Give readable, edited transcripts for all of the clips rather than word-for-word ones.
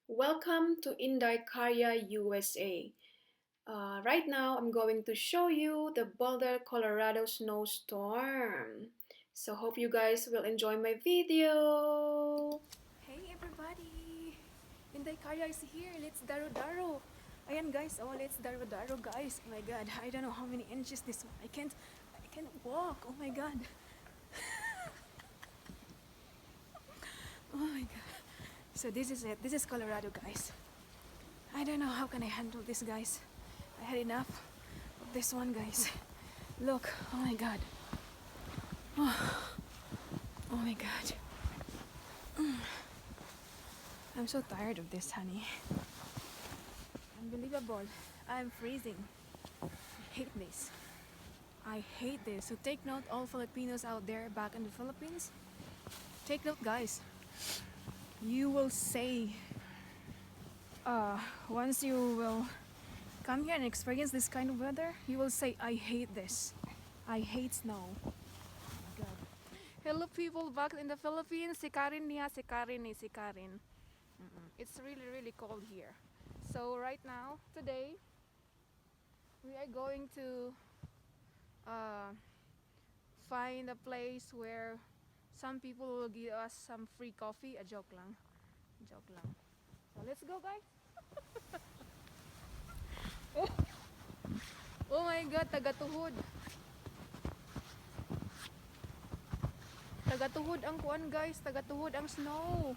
Welcome to Inday Karya, USA. Right now, I'm going to show you the Boulder, Colorado snowstorm. So hope you guys will enjoy my video. Hey everybody! Inday Karya is here. Let's daro-daro. Ayan guys, let's daro-daro guys. Oh my god, I don't know how many inches this one. I can't walk. Oh my god. Oh my god. So this is it. This is Colorado guys. I don't know how can I handle this guys. I had enough of this one guys. Look, oh my god. Oh my god. I'm so tired of this honey. Unbelievable. I'm freezing. I hate this. I hate this. So take note, all Filipinos out there back in the Philippines. Take note, guys. You will say, once you will come here and experience this kind of weather, you will say, I hate this. I hate snow. Oh my God. Hello, people back in the Philippines. Si Karin niya, si Karin ni, si Karin. It's really, really cold here. So right now, today, we are going to uh, find a place where some people will give us some free coffee. A joke lang. Joke lang. So let's go guys. Oh my god, tagatuhod. Tagatuhod ang kuan guys, tagatuhod ang snow.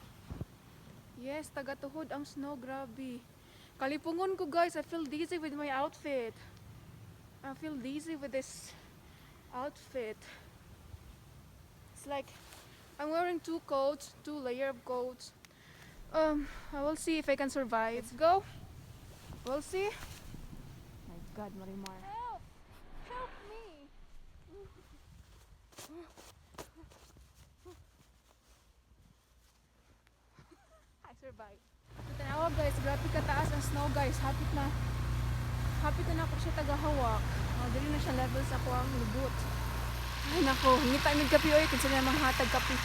Yes, tagatuhod ang snow, grabe. Kalipungon ko guys, I feel dizzy with my outfit. I feel dizzy with this outfit. It's like I'm wearing two coats, two layer of coats. I will see if I can survive. Let's go. We'll see. My God, Marimar. Help! Help me! I survived. Tanawa guys, grabe kataas ang snow guys. Hapit na ako siya tagahawak. Dili na siya level sa ako ang lubot. Ay nako, ngita mig kape oy, kinsa na manghatag kape.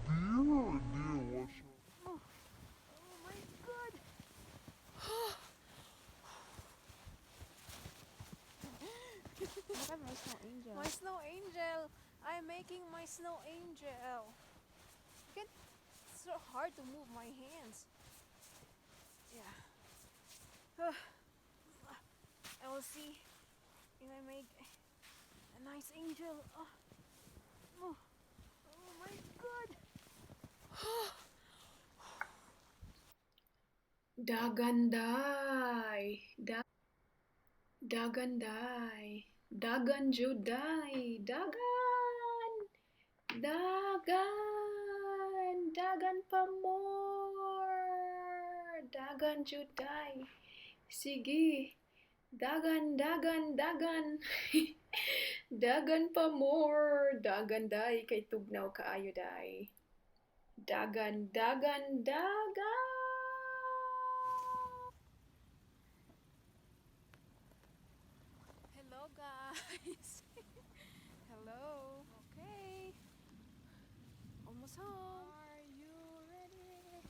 Oh, oh my God. My snow angel. My snow angel. I'm making my snow angel. It's so hard to move my hands. Yeah. I will see if I make a nice angel. Oh my God. Daganday. Daganday. Dagan Juday. Dagan. Dagan. Dagan pa more. Dagan Juday. Sige. Dagan, dagan, dagan. Dagan pa more. Dagan day. Kay tugnaw kaayo day. Dagan, dagan, dagan. Hello guys. Hello. Okay. Almost home. Are you ready?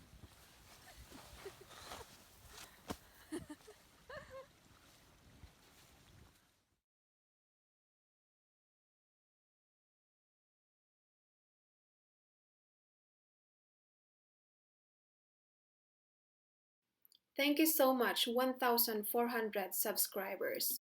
Thank you so much, 1,400 subscribers.